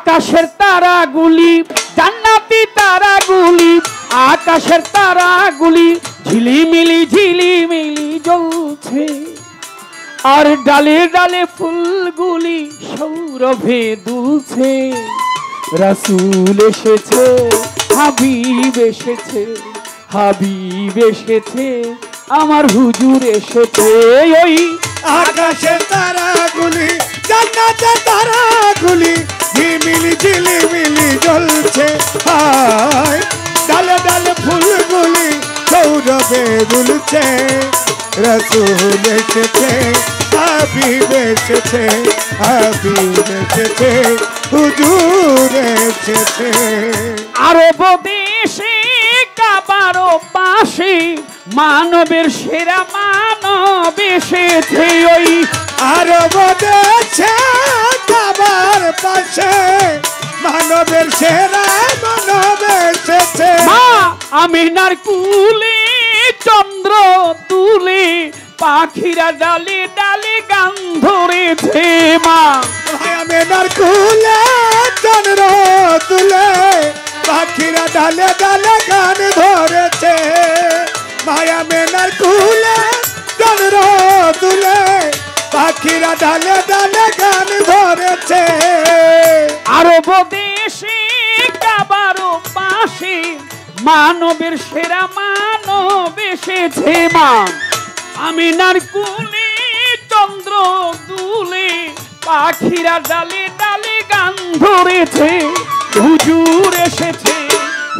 আকাশের তারাগুলি জান্নাতি তারাগুলি আকাশের তারাগুলি ঝিলিমিলি ঝিলিমিলি জ্বলছে আর ডালে ডালে ফুলগুলি সৌরভে দুলছে রাসূল এসেছে হাবিব এসেছে হাবিব এসেছে আমার হুজুর এসেছে ওই আকাশের তারাগুলি জান্নাতের তারাগুলি ঝিলিমিলি ঝিলিমিলি জ্বলছে হায় ডালে ডালে ফুলগুলি সৌরভে দুলছে রাসূল এসেছে হাবিব এসেছে হাবিব এসেছে হুজুর এসেছে আরব দেশে কাবার পাশে মানবের সেরা মানব এসেছে ওই আরব দেশে কাবার পাশে মানবের সেরা মানব এসেছে মা আমিনার কুলে চন্দ্র তুলে পাখিরা ডালে ডালে গান ধরেছে মা আমিনার কুলে চন্দ্র তুলে পাখিরা ডালে ডালে গান ধরেছে মায়া মেনার কুলে চন্দ্র তুলে পাখিরা ডালে ডালে গান ধরেছে আরব দেশে কাবার পাশে মানবের সেরা মানব এসেছে মা আমিনার কুলে চন্দ্র দুলে পাখিরা ডালে ডালে গান ধরেছে হুজুর এসেছে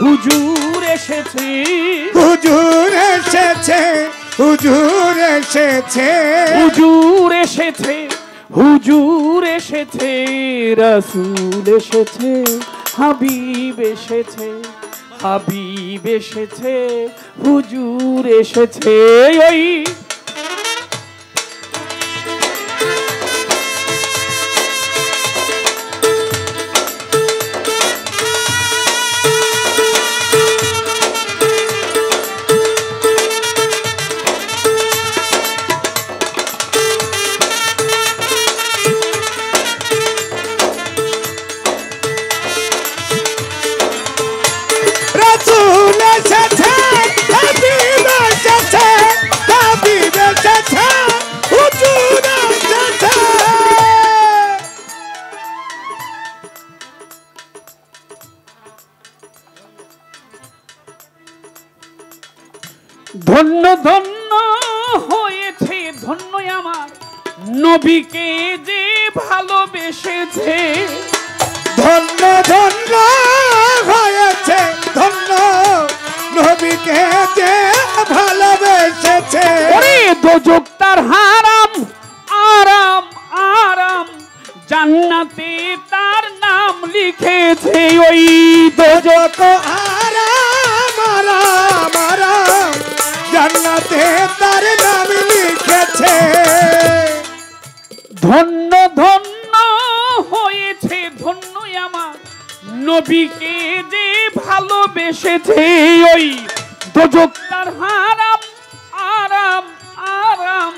হুজুর এসেছে হুজুর এসেছে হুজুর এসেছে হুজুর এসেছে হুজুর এসেছে রাসূল এসেছে হাবিব এসেছে হাবিব এসেছে হুজুর এসেছে ওই রাসূল এসেছে হাবিব এসেছে হাবিব এসেছে হুজুর এসেছে ধন্য ধন্য হয়েছে ধন্য আমার নবীকে যে ভালোবেসেছে ধন্য ধন্য হয়েছে ধন্য নবীকে যে ভালোবেসেছে ওরে দোজক তার হারাম আরাম আরাম জান্নাতে তার নাম লিখেছে ওই দোজক আরাম আরাম আরাম জান্নাতে তার নাম লিখেছে ধন্য ধন্য হয়েছে ধন্য আমার নবীকে যে ভালোবেসেছে ওই দোজক তার হারাম আরাম আরাম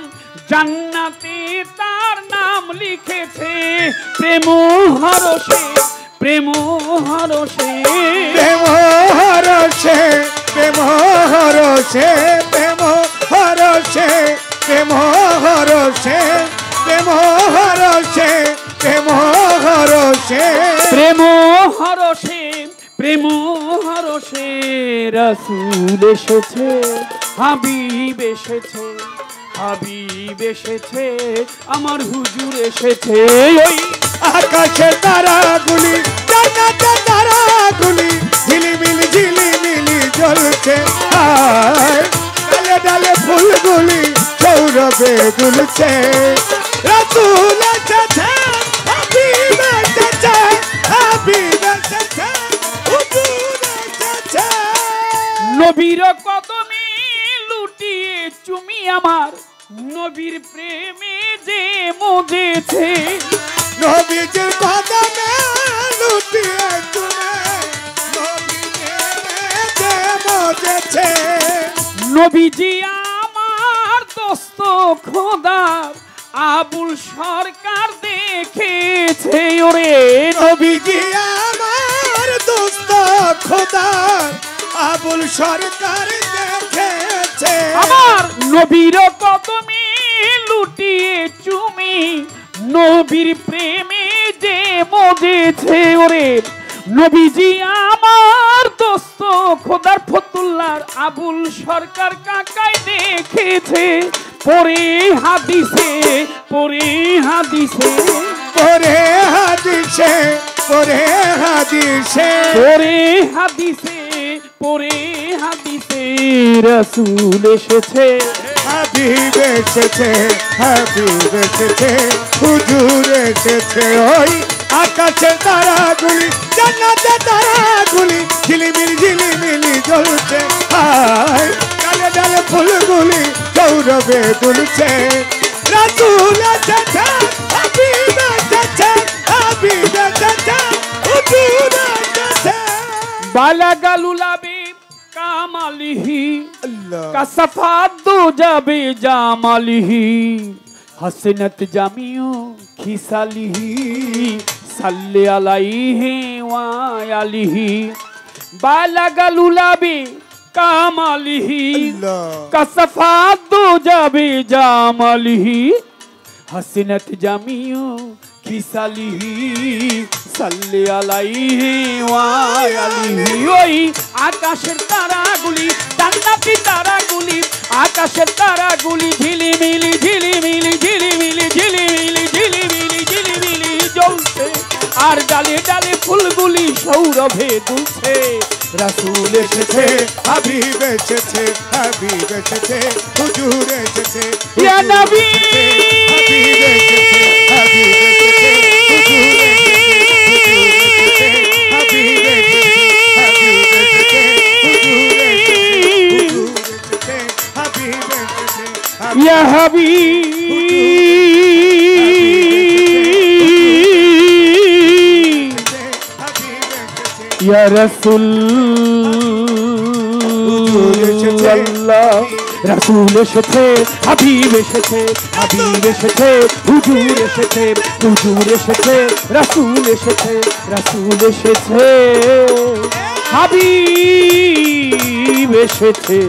জান্নাতে তার নাম লিখেছে প্রেম হরষে প্রেম হরষে প্রেম হরষে প্রেম হরষে প্রেম হরষে প্রেম হরষে প্রেম হরষে প্রেম হরষে প্রেম হরষে প্রেম হরষে রাসূল এসেছে হাবিব এসেছে হাবিব এসেছে আমার হুজুর এসেছে ওই আকাশের তারাগুলি জান্নাতের তারাগুলি ঝিলিমিলি ঝিলিমিলি জ্বলছে হায় ডালে ডালে ফুলগুলি সৌরভে দুলছে রাসূল এসেছে হাবিব এসেছে হাবিব এসেছে হুজুর এসেছে নবীর কদমে লুটিয়ে চুমি আমার নবীর প্রেমে যে মজেছে নবীজির কদমে লুটিয়ে চুমে নবীজির যে মজেছে নবীজি আমার দোস্ত খোদার আবুল সরকার দেখেছে ওরে নবীজি খোদার আবুল সরকার দেখেছে আমার নবীর কদমে লুটিয়ে চুমি নবীর প্রেমে যে মজেছে ওরে নবীজি আমার দোস্ত খোদার ফতুল্লার আবুল সরকার কাকাই দেখেছে পরে হাদিসে পরে হাদিসে পরে হাদিসে পরে হাদিসে পরে হাদিসে পরে হাদিসে রাসূল এসেছে হাবিব এসেছে হাবিব এসেছে হুজুর এসেছে ওই আকাশের তারাগুলি জান্নাতের তারাগুলি ঝিলিমিলি জ্বলছে হায় ডালে ডালে ফুলগুলি গৌরবে দুলছে রাসূল এসেছে হাবিব এসেছে হাবিব এসেছে হুজুর এসেছে বালাগালুলাবি কামালিহি আল্লাহ কাসাফাত যাবে জামালিহি হাসনাত জামিউ খিসালিহি সাল্লি আলাইহি ওয়া আলিহি বালাগালুলাবি কামালিহি আল্লাহ কাসাফাত যাবে জামালিহি হাসনাত জামিউ খিসালিহি সাল্লি আলাইহি ওয়া আলিহি ওই আকাশের তারাগুলি জান্নাতি তারাগুলি আকাশের তারাগুলি ঝিলিমিলি ঝিলিমিলি ঝিলিমিলি ঝিলিমিলি ঝিলিমিলি ঝিলিমিলি জ্বলছে আর ডালে ডালে ফুলগুলি সৌরভে দুলছে রাসূল এসেছে হাবিব এসেছে হাবিব এসেছে হুজুর এসেছে ইয়া নবী হাবিব এসেছে হাবিব এসেছে হুজুর এসেছে হাবিব এসেছে হাবিব এসেছে হুজুর এসেছে হাবিব এসেছে ইয়া হাবিব ইয়া রাসূল আল্লাহ রাসূল এসেছে হাবিব এসেছে হাবিব এসেছে হুজুর এসেছে হুজুর এসেছে রাসূল এসেছে রাসূল এসেছে হাবিব এসেছে